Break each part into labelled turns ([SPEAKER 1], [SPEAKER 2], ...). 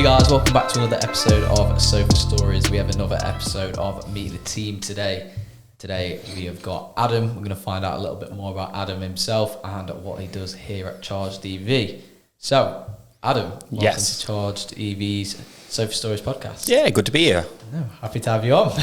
[SPEAKER 1] Hey guys, welcome back to another episode of Sofa Stories. We have another episode of Meet the Team today. Today we have got Adam. We're going to find out a little bit more about Adam himself and what he does here at ChargedEV. So, Adam, welcome to ChargedEV's Sofa Stories podcast.
[SPEAKER 2] Yeah, good to be here.
[SPEAKER 1] Oh, happy to have you on.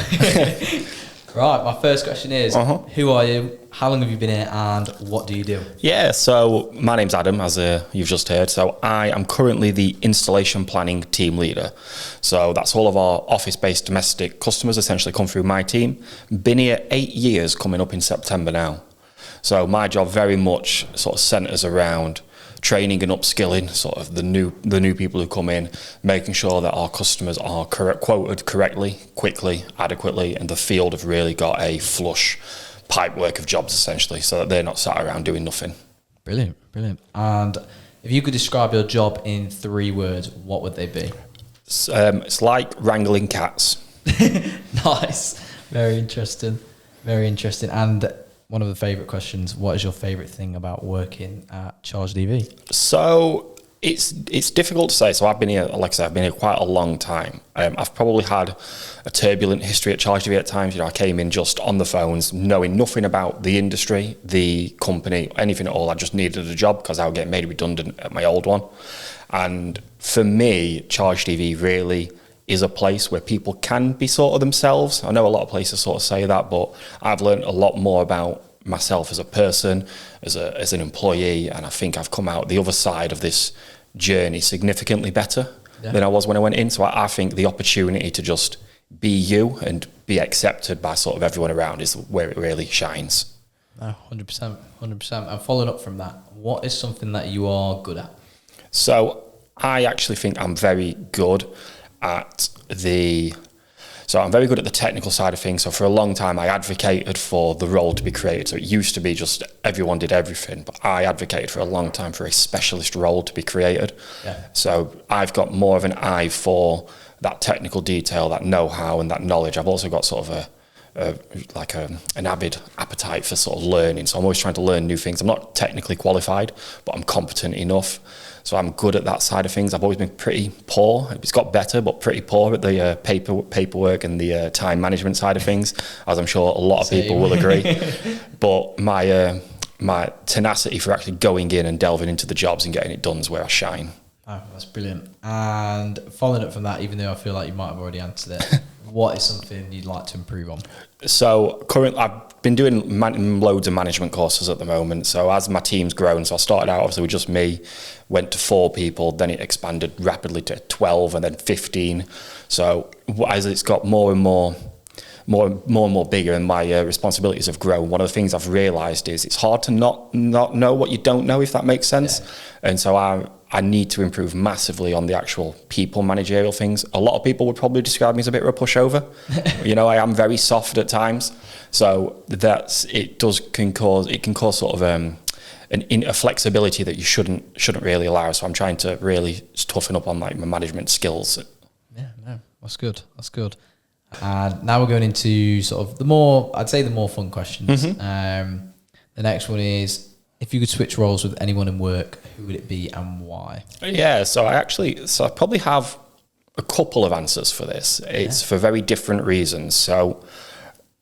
[SPEAKER 1] Right, my first question is, who are you, how long have you been here, and what do you do?
[SPEAKER 2] Yeah, so my name's Adam, as you've just heard. So I am currently the installation planning team leader. So that's all of our office-based domestic customers essentially come through my team. Been here 8 years, coming up in September now. So my job very much sort of centres around training and upskilling sort of the new people who come in, making sure that our customers are quoted correctly, quickly, adequately, and the field have really got a flush pipework of jobs essentially, so that they're not sat around doing nothing.
[SPEAKER 1] Brilliant. And if you could describe your job in 3 words, what would they be?
[SPEAKER 2] It's like wrangling cats.
[SPEAKER 1] Nice. Very interesting. And one of the favourite questions, what is your favourite thing about working at ChargedEV?
[SPEAKER 2] So it's difficult to say. So I've been here, like I said, I've been here quite a long time. I've probably had a turbulent history at ChargedEV at times. You know, I came in just on the phones, knowing nothing about the industry, the company, anything at all. I just needed a job because I would get made redundant at my old one. And for me, ChargedEV really is a place where people can be sort of themselves. I know a lot of places sort of say that, but I've learned a lot more about myself as a person, as an employee, and I think I've come out the other side of this journey significantly better than I was when I went in. So I think the opportunity to just be you and be accepted by sort of everyone around is where it really shines.
[SPEAKER 1] 100%. And following up from that, what is something that you are good at?
[SPEAKER 2] So I actually think I'm very good at the technical side of things. So for a long time, I advocated for the role to be created. So it used to be just everyone did everything, but I advocated for a long time for a specialist role to be created. Yeah. So I've got more of an eye for that technical detail, that know-how and that knowledge. I've also got sort of an avid appetite for sort of learning. So I'm always trying to learn new things. I'm not technically qualified, but I'm competent enough. So I'm good at that side of things. I've always been pretty poor. It's got better, but pretty poor at the paperwork and the time management side of things, as I'm sure a lot of people will agree. But my tenacity for actually going in and delving into the jobs and getting it done is where I shine.
[SPEAKER 1] Oh, that's brilliant. And following up from that, even though I feel like you might have already answered it, what is something you'd like to improve on? So
[SPEAKER 2] currently, I've been doing loads of management courses at the moment. So as my team's grown, so I started out obviously with just me, went to 4 people, then it expanded rapidly to 12 and then 15. So as it's got more and more bigger and my responsibilities have grown, one of the things I've realised is it's hard to not know what you don't know, if that makes sense. Yeah. And so I need to improve massively on the actual people managerial things. A lot of people would probably describe me as a bit of a pushover. You know, I am very soft at times. So it can cause sort of a flexibility that you shouldn't really allow. So I'm trying to really toughen up on like my management skills.
[SPEAKER 1] Yeah, no, that's good. And now we're going into sort of the more fun questions. Mm-hmm. The next one is, if you could switch roles with anyone in work, who would it be and why?
[SPEAKER 2] Yeah, so I probably have a couple of answers for this. It's for very different reasons. So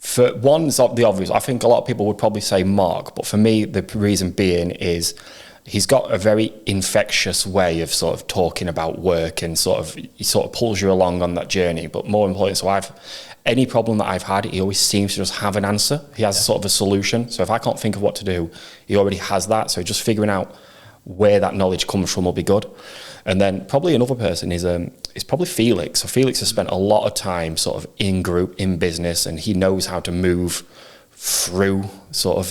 [SPEAKER 2] for one, it's the obvious. I think a lot of people would probably say Mark, but for me, the reason being is he's got a very infectious way of sort of talking about work and he sort of pulls you along on that journey. But more importantly, so any problem that I've had, he always seems to just have an answer. He has sort of a solution. So if I can't think of what to do, he already has that. So just figuring out where that knowledge comes from will be good. And then probably another person is probably Felix. So Felix has spent a lot of time sort of in group, in business, and he knows how to move through sort of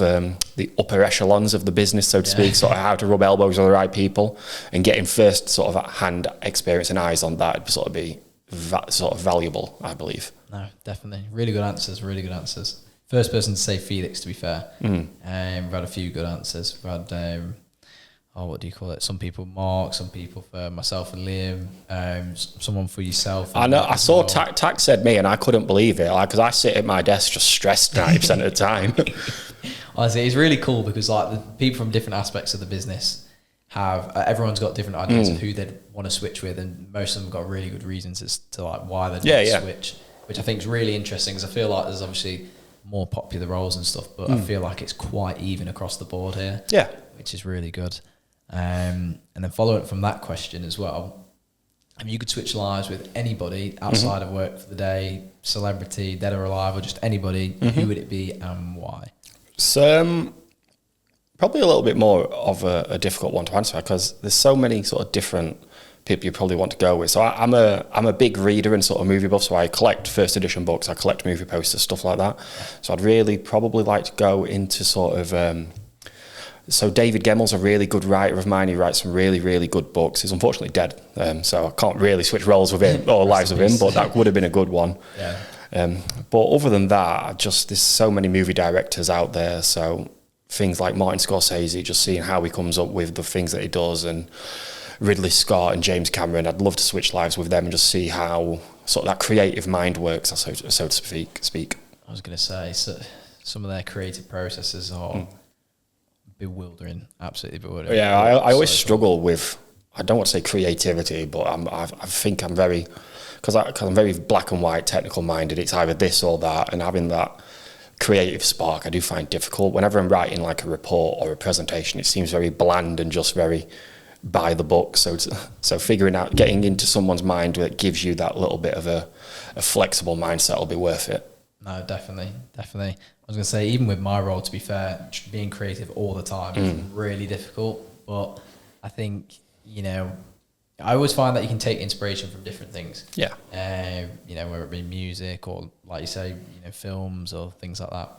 [SPEAKER 2] the upper echelons of the business, so to speak, sort of how to rub elbows with the right people, and getting first sort of hand experience and eyes on that would sort of be sort of valuable, I believe.
[SPEAKER 1] No, definitely. Really good answers. First person to say Felix, to be fair. We've had a few good answers. We've had, what do you call it? Some people Mark, some people for myself and Liam, someone for yourself.
[SPEAKER 2] I know. I saw Tack said me, and I couldn't believe it, because I sit at my desk just stressed 90% of the time.
[SPEAKER 1] Honestly, it's really cool because like the people from different aspects of the business have everyone's got different ideas of who they'd want to switch with, and most of them got really good reasons as to like why they'd want to switch, which I think is really interesting, because I feel like there's obviously more popular roles and stuff, but I feel like it's quite even across the board here. Yeah, which is really good. And then following from that question as well, if you could switch lives with anybody outside of work for the day, celebrity, dead or alive, or just anybody, who would it be and why?
[SPEAKER 2] So probably a little bit more of a difficult one to answer, because there's so many sort of different people you probably want to go with. So I'm a big reader and sort of movie buff, so I collect first edition books, I collect movie posters, stuff like that. So I'd really probably like to go into sort of so David Gemmel's a really good writer of mine. He writes some really, really good books. He's unfortunately dead, so I can't really switch roles with him or lives with him, but that would have been a good one. But other than that, there's so many movie directors out there, so things like Martin Scorsese, just seeing how he comes up with the things that he does, and Ridley Scott and James Cameron, I'd love to switch lives with them and just see how sort of that creative mind works, so to speak.
[SPEAKER 1] I was going to say, so some of their creative processes are bewildering, absolutely bewildering.
[SPEAKER 2] Yeah, I always struggle with, I don't want to say creativity, but I think I'm very, because I'm very black and white, technical minded. It's either this or that, and having that creative spark I do find difficult. Whenever I'm writing like a report or a presentation, it seems very bland and just very by the book. So figuring out, getting into someone's mind that gives you that little bit of a flexible mindset will be worth it.
[SPEAKER 1] No, definitely. I was going to say, even with my role, to be fair, being creative all the time is really difficult. But I think, I always find that you can take inspiration from different things. Yeah. Whether it be music or, like you say, films or things like that.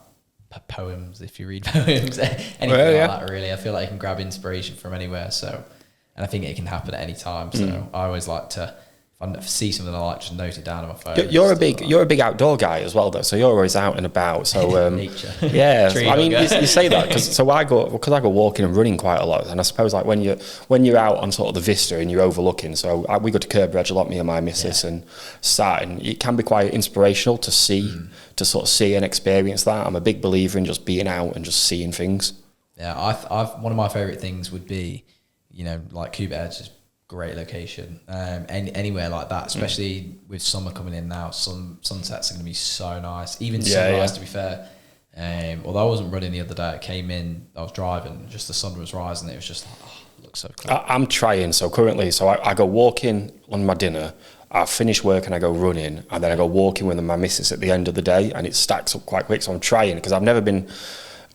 [SPEAKER 1] Poems, if you read poems, anything like that, really. I feel like you can grab inspiration from anywhere. So, and I think it can happen at any time. So I always like to, if I see something I like, just note it down on my phone. You're
[SPEAKER 2] a big outdoor guy as well, though. So you're always out and about. So
[SPEAKER 1] nature.
[SPEAKER 2] Yeah, I mean, you say that because I go walking and running quite a lot, and I suppose like when you're out on sort of the vista and you're overlooking. So we go to Curbridge a lot, me and my missus, and sat, and it can be quite inspirational to see, to sort of see and experience that. I'm a big believer in just being out and just seeing things.
[SPEAKER 1] Yeah, I've one of my favourite things would be, like Cuba Edge is great location. Anywhere like that, especially with summer coming in now, sunsets are going to be so nice. Even sunrise, to be fair. Although I wasn't running the other day, I came in, I was driving, just the sun was rising. It was just like, it looks so cool.
[SPEAKER 2] I'm trying. So currently, I go walking on my dinner, I finish work and I go running, and then I go walking with my missus at the end of the day, and it stacks up quite quick. So I'm trying, because I've never been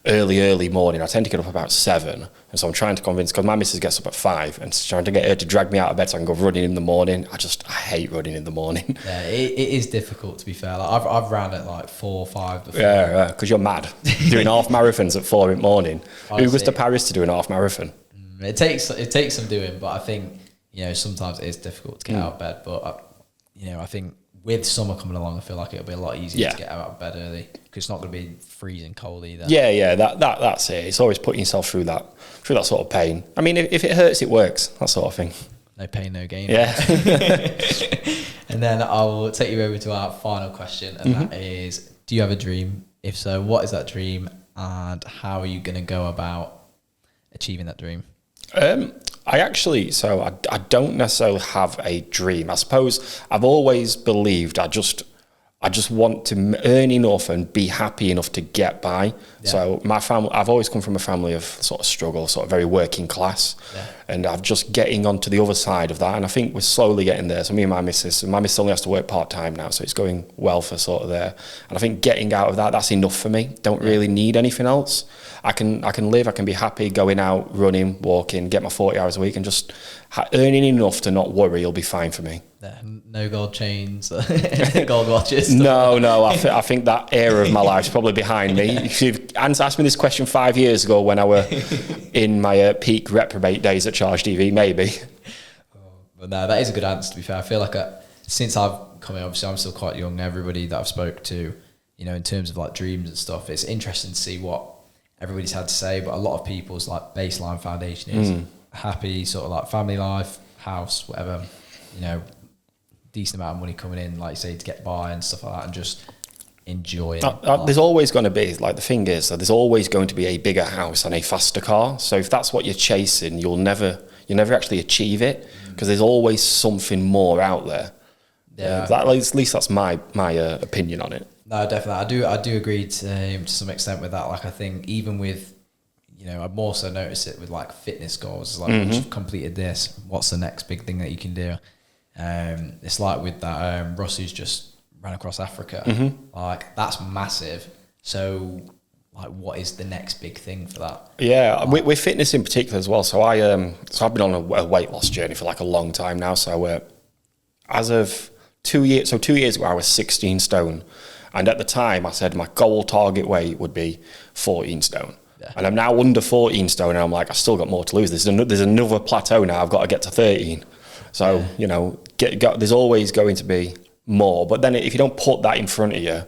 [SPEAKER 2] early morning. I tend to get up about 7, and so I'm trying to convince, because my missus gets up at 5, and trying to get her to drag me out of bed so I can go running in the morning. I hate running in the morning.
[SPEAKER 1] Yeah, it is difficult, to be fair. Like I've ran at like 4 or 5 before.
[SPEAKER 2] Yeah, because you're mad doing half marathons at 4 in the morning. Who goes to Paris to do an half marathon?
[SPEAKER 1] It takes some doing, but I think sometimes it is difficult to get out of bed. But I think with summer coming along, I feel like it'll be a lot easier to get out of bed early, because it's not going to be freezing cold either.
[SPEAKER 2] Yeah, that's it. It's always putting yourself through that sort of pain. I mean, if it hurts, it works, that sort of thing.
[SPEAKER 1] No pain, no gain.
[SPEAKER 2] Yeah.
[SPEAKER 1] And then I'll take you over to our final question, and that is, do you have a dream? If so, what is that dream, and how are you going to go about achieving that dream?
[SPEAKER 2] I don't necessarily have a dream. I suppose I've always believed I just want to earn enough and be happy enough to get by. Yeah. So my family, I've always come from a family of sort of struggle, sort of very working class, and I'm just getting onto the other side of that. And I think we're slowly getting there. So me and my missus only has to work part-time now, so it's going well for sort of there. And I think getting out of that's enough for me. Don't really need anything else. I can live, I can be happy going out, running, walking, get my 40 hours a week, and just earning enough to not worry will be fine for me.
[SPEAKER 1] No gold chains, gold watches.
[SPEAKER 2] No, I think that era of my life is probably behind me. If you've asked me this question 5 years ago when I were in my peak reprobate days at ChargedEV, maybe.
[SPEAKER 1] But no, that is a good answer, to be fair. I feel like since I've come in, obviously I'm still quite young, everybody that I've spoke to, in terms of like dreams and stuff, it's interesting to see what everybody's had to say, but a lot of people's like baseline foundation is happy, sort of like family life, house, whatever, decent amount of money coming in, like you say, to get by and stuff like that, and just enjoy it.
[SPEAKER 2] There's always going to be, like, the thing is that there's always going to be a bigger house and a faster car. So if that's what you're chasing, you'll never you never actually achieve it because there's always something more out there.
[SPEAKER 1] Yeah,
[SPEAKER 2] at least that's my opinion on it.
[SPEAKER 1] No, definitely. I do agree to some extent with that. Like, I think even with, I've more so noticed it with like fitness goals. It's like, once you've completed this, what's the next big thing that you can do? It's like with that Russ who's just ran across Africa. Like, that's massive. So, like, what is the next big thing for that?
[SPEAKER 2] Yeah, with fitness in particular as well. So I've been on a weight loss journey for like a long time now. So as of 2 years ago, I was 16 stone. And at the time, I said my goal target weight would be 14 stone. Yeah. And I'm now under 14 stone, and I'm like, I still got more to lose. There's another plateau now. I've got to get to 13. So, there's always going to be more. But then if you don't put that in front of you,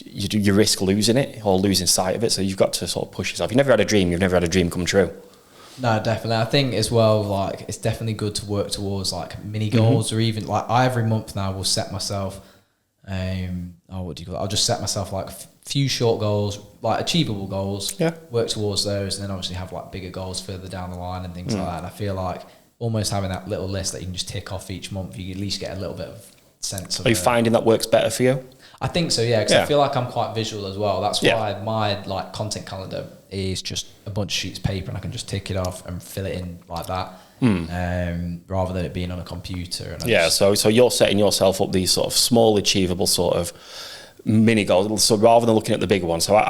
[SPEAKER 2] you risk losing it or losing sight of it. So you've got to sort of push yourself. You've never had a dream come true.
[SPEAKER 1] No, definitely. I think as well, like, it's definitely good to work towards like mini goals, or even like I every month now will set myself, I'll just set myself like a few short goals, like achievable goals, work towards those, and then obviously have like bigger goals further down the line and things like that. And I feel like almost having that little list that you can just tick off each month, you at least get a little bit of sense of.
[SPEAKER 2] Are you finding that works better for you?
[SPEAKER 1] I think so, yeah, because I feel like I'm quite visual as well. That's why my like content calendar is just a bunch of sheets of paper, and I can just tick it off and fill it in like that, rather than it being on a computer. And
[SPEAKER 2] so you're setting yourself up these sort of small, achievable sort of mini goals. So rather than looking at the bigger one, so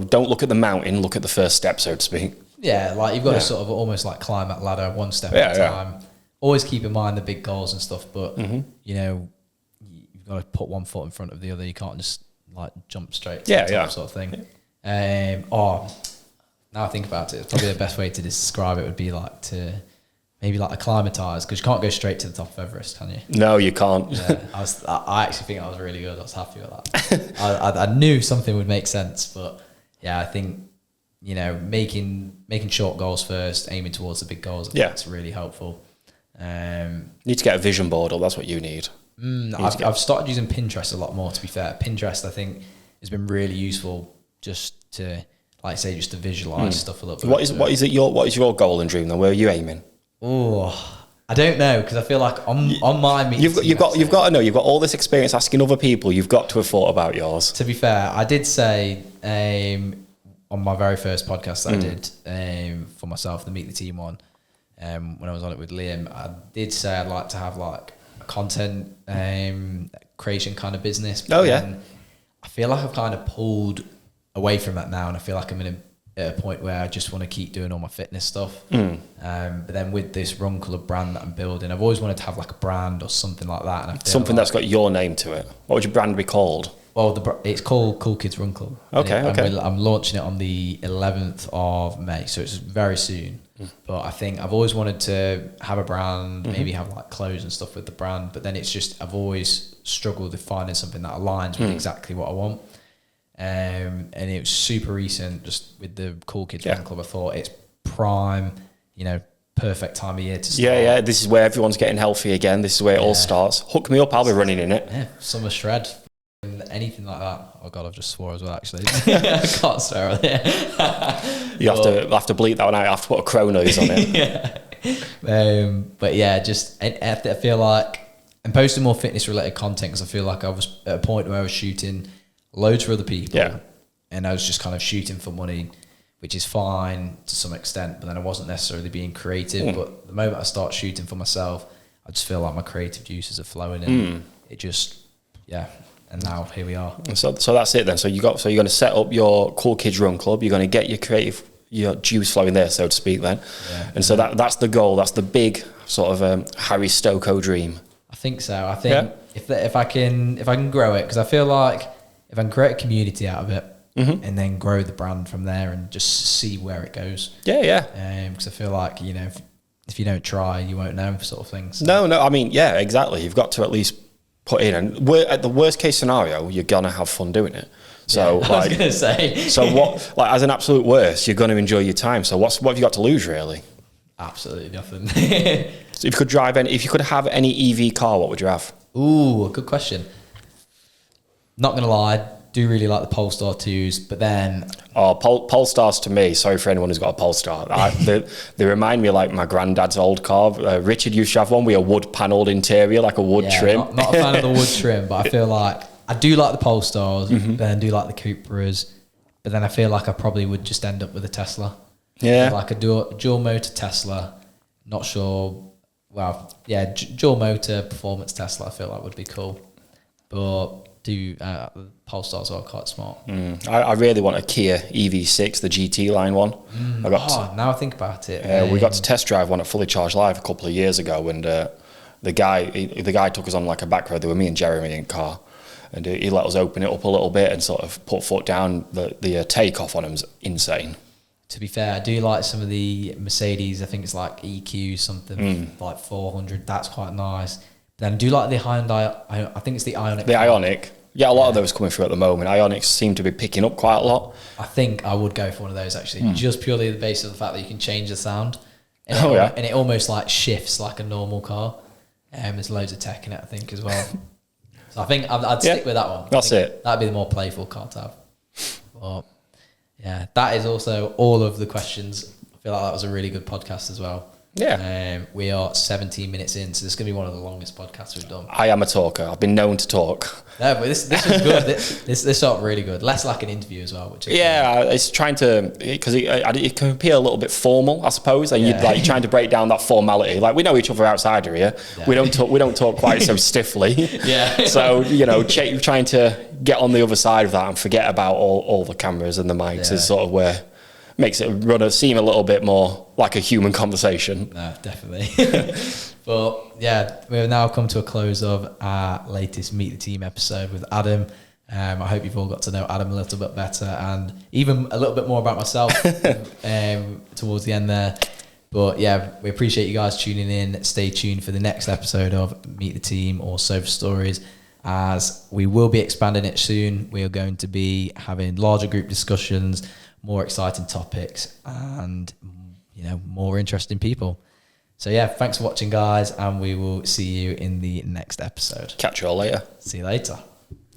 [SPEAKER 2] don't look at the mountain, look at the first step, so to speak.
[SPEAKER 1] Yeah, like you've got to sort of almost like climb that ladder one step at a time. Always keep in mind the big goals and stuff, but you've got to put one foot in front of the other. You can't just like jump straight to the top sort of thing. Now I think about it, it's probably the best way to describe it would be like to maybe like acclimatise, because you can't go straight to the top of Everest, can you?
[SPEAKER 2] No, you can't.
[SPEAKER 1] Yeah, I actually think I was really good. I was happy with that. I knew something would make sense, but yeah, I think making short goals first, aiming towards the big goals, I think it's really helpful.
[SPEAKER 2] You need to get a vision board, or that's what you need.
[SPEAKER 1] I've started using Pinterest a lot more, to be fair. Pinterest, I think, has been really useful just to, like say, just to visualise stuff a little bit.
[SPEAKER 2] What is your goal and dream then? Where are you aiming?
[SPEAKER 1] Oh, I don't know, because I feel like on my meeting,
[SPEAKER 2] you've got to know, you've got all this experience asking other people, you've got to have thought about yours.
[SPEAKER 1] To be fair, I did say on my very first podcast that I did for myself, the Meet the Team one, when I was on it with Liam, I did say I'd like to have like a content creation kind of business. And I feel like I've kind of pulled away from that now, and I feel like I'm at a point where I just want to keep doing all my fitness stuff. But then with this Run Club brand that I'm building, I've always wanted to have like a brand or something like that. And
[SPEAKER 2] something that's got your name to it. What would your brand be called?
[SPEAKER 1] Well, it's called Cool Kids Run Club.
[SPEAKER 2] Okay.
[SPEAKER 1] I'm launching it on the 11th of May, so it's very soon. But I think I've always wanted to have a brand, maybe have like clothes and stuff with the brand. But then it's just, I've always struggled with finding something that aligns with exactly what I want. And it was super recent, just with the Cool Kids Run Club. I thought it's prime, perfect time of year to start.
[SPEAKER 2] Yeah. This is where everyone's getting healthy again. This is where it all starts. Hook me up, I'll be running in it.
[SPEAKER 1] Yeah, summer shred, anything like that. Oh God, I've just swore as well. Actually, I can't swear on it.
[SPEAKER 2] You have to bleep that one out. I have to put a crow noise on it.
[SPEAKER 1] But yeah, just I feel like I'm posting more fitness related content, because I feel like I was at a point where I was shooting loads for other people, and I was just kind of shooting for money, which is fine to some extent, but then I wasn't necessarily being creative. But the moment I start shooting for myself, I just feel like my creative juices are flowing, and it just and now here we are.
[SPEAKER 2] So that's it then. So you're going to set up your Cool Kids Run Club. You're going to get your juice flowing there, so to speak. Then, and so that's the goal. That's the big sort of Harry Stoko dream.
[SPEAKER 1] I think so. I think if I can grow it, because I feel like if I can create a community out of it, and then grow the brand from there, and just see where it goes. Because I feel like if you don't try, you won't know, sort of things. So.
[SPEAKER 2] No. I mean, exactly. You've got to at least put in, and at the worst case scenario, you're gonna have fun doing it. So
[SPEAKER 1] I was gonna say.
[SPEAKER 2] So what? Like as an absolute worst, you're gonna enjoy your time. So what have you got to lose, really?
[SPEAKER 1] Absolutely nothing.
[SPEAKER 2] So if you could have any EV car, what would you have?
[SPEAKER 1] Ooh, good question. Not gonna lie, do really like the Polestar 2s, but then...
[SPEAKER 2] Oh, Polestars to me, sorry for anyone who's got a Polestar, they remind me of like my granddad's old car. Richard used to have one with a wood panelled interior, like a wood trim.
[SPEAKER 1] Not a fan of the wood trim, but I feel like I do like the Polestars, but then I do like the Cupras, but then I feel like I probably would just end up with a Tesla.
[SPEAKER 2] Yeah.
[SPEAKER 1] Like a dual motor Tesla, not sure... Well, yeah, dual motor performance Tesla I feel like would be cool. But Polestars are quite smart.
[SPEAKER 2] I really want a Kia EV6, the GT line one.
[SPEAKER 1] Now I think about it.
[SPEAKER 2] We got to test drive one at Fully Charged Live a couple of years ago, and the guy took us on like a back road. There were me and Jeremy in car, and he let us open it up a little bit and sort of put foot down. The takeoff on him was insane.
[SPEAKER 1] To be fair, I do like some of the Mercedes. I think it's like EQ something like 400. That's quite nice. Then I do like the Hyundai. I think it's the Ioniq.
[SPEAKER 2] The Ioniq. Yeah, a lot of those coming through at the moment. Ioniqs seem to be picking up quite a lot.
[SPEAKER 1] I think I would go for one of those actually, just purely the basis of the fact that you can change the sound. And and it almost like shifts like a normal car. There's loads of tech in it, I think, as well. So I think I'd stick with that one.
[SPEAKER 2] That's it.
[SPEAKER 1] That'd be the more playful car to have. But yeah, that is also all of the questions. I feel like that was a really good podcast as well.
[SPEAKER 2] Yeah.
[SPEAKER 1] We are 17 minutes in, so this is going to be one of the longest podcasts we've done.
[SPEAKER 2] I am a talker. I've been known to talk.
[SPEAKER 1] No, but this is good. this felt really good. Less like an interview as well. Which is
[SPEAKER 2] it's trying to, because it can appear a little bit formal, I suppose. And you're trying to break down that formality. Like, we know each other outside here. Yeah. We don't talk quite so stiffly.
[SPEAKER 1] Yeah.
[SPEAKER 2] So, trying to get on the other side of that and forget about all the cameras and the mics is sort of where makes it seem a little bit more like a human conversation.
[SPEAKER 1] No, definitely. But yeah, we've now come to a close of our latest Meet the Team episode with Adam. I hope you've all got to know Adam a little bit better and even a little bit more about myself towards the end there. But yeah, we appreciate you guys tuning in. Stay tuned for the next episode of Meet the Team or Sofa Stories, as we will be expanding it soon. We are going to be having larger group discussions, more exciting topics, and more interesting people. So yeah, thanks for watching, guys, and we will see you in the next episode.
[SPEAKER 2] Catch you all later.
[SPEAKER 1] See you later.